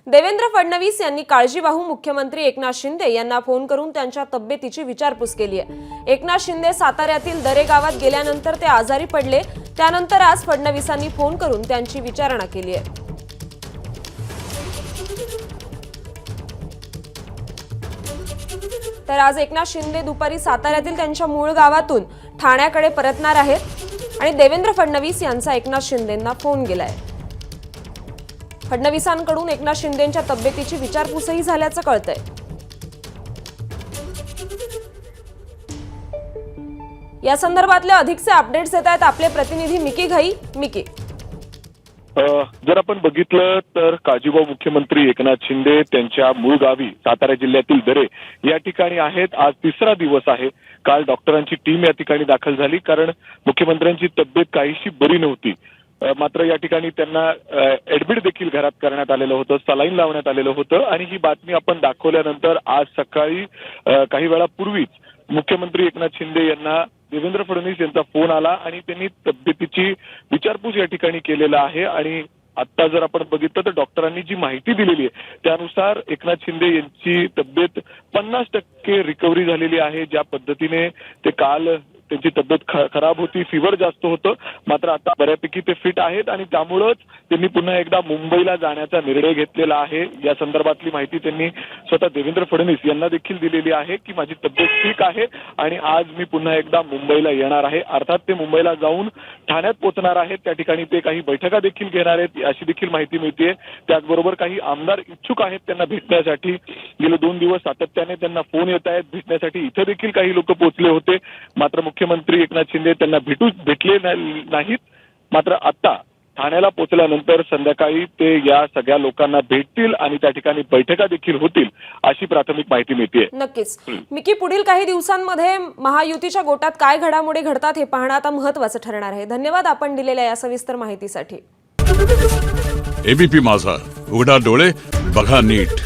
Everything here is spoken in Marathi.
देवेंद्र फडणवीस यांनी काळजीवाहू मुख्यमंत्री एकनाथ शिंदे यांना फोन करून त्यांच्या तब्येतीची विचारपूस केली आहे। एकनाथ शिंदे साताऱ्यातील दरे गावात गेल्यानंतर ते आजारी पडले, त्यानंतर आज फडणवीसांनी फोन करून त्यांची विचारणा केली आहे। तर आज एकनाथ शिंदे दुपारी साताऱ्यातील त्यांच्या मूळ गावातून ठाण्याकडे परतणार आहेत आणि देवेंद्र फडणवीस यांचा एकनाथ शिंदेंना फोन गेलाय। फडणवीसांकडून एकनाथ शिंदेंच्या तब्येतीची विचारपूसही झाल्याचं कळतंय। या संदर्भातले अधिकचे अपडेट्स देत आहेत आपले प्रतिनिधी मिकी घाई। मिकी, जर आपण बघितलं तर काळजीवाहू मुख्यमंत्री एकनाथ शिंदे त्यांच्या मूळ गावी सातारा जिल्ह्यातील दरे या ठिकाणी आहेत। आज तिसरा दिवस आहे। काल डॉक्टरांची टीम या ठिकाणी दाखल झाली, कारण मुख्यमंत्र्यांची तब्येत काहीशी बरी नव्हती। मात्र या ठिकाणी त्यांना ऍडमिट देखील घरात करण्यात आलेलं होतं, सलाईन लावण्यात आलेलं होतं आणि ही बातमी आपण दाखवल्यानंतर आज सकाळी काही वेळापूर्वीच मुख्यमंत्री एकनाथ शिंदे यांना देवेंद्र फडणवीस यांचा फोन आला आणि त्यांनी तब्येतीची विचारपूस या ठिकाणी केलेला आहे। आणि आता जर आपण बघितलं तर डॉक्टरांनी जी माहिती दिलेली आहे त्यानुसार एकनाथ शिंदे यांची तब्येत 50% रिकव्हरी झालेली आहे। ज्या पद्धतीने ते काल त्यांची तब्येत खराब होती, फिवर जास्त होतं, मात्र आता बऱ्यापैकी ते फिट आहेत आणि त्यामुळेच त्यांनी पुन्हा एकदा मुंबईला जाण्याचा निर्णय घेतलेला आहे। या संदर्भातली माहिती त्यांनी स्वतः देवेंद्र फडणवीस यांना देखील दिलेली आहे की माझी तब्येत ठीक आहे आणि आज मी पुन्हा एकदा मुंबईला येणार आहे। अर्थात ते मुंबईला जाऊन ठाण्यात पोहोचणार आहेत, त्या ठिकाणी ते काही बैठका देखील घेणार आहेत अशी देखील माहिती मिळते। त्याचबरोबर काही आमदार इच्छुक आहेत त्यांना भेटण्यासाठी। गेले 2 दिवस सातत्याने त्यांना फोन येत आहेत भेटण्यासाठी। इथे देखील काही लोक पोहोचले होते, मात्र मुख्यमंत्री एकनाथ शिंदे त्यांना भेटले नाहीत। मात्र आता ठाण्याला पोहोचल्यानंतर संध्याकाळी ते या सगळ्या लोकांना भेटतील आणि त्या ठिकाणी बैठका देखील होतील अशी प्राथमिक माहिती मिळते। नक्कीच मिकी, पुढील काही दिवसांमध्ये महायुतीच्या गोटात काय घडामोडी घडतात हे पाहणं आता महत्त्वाचं ठरणार आहे। धन्यवाद आपण दिलेल्या या सविस्तर माहितीसाठी। एबीपी माझा, उघडा डोळे बघा नीट।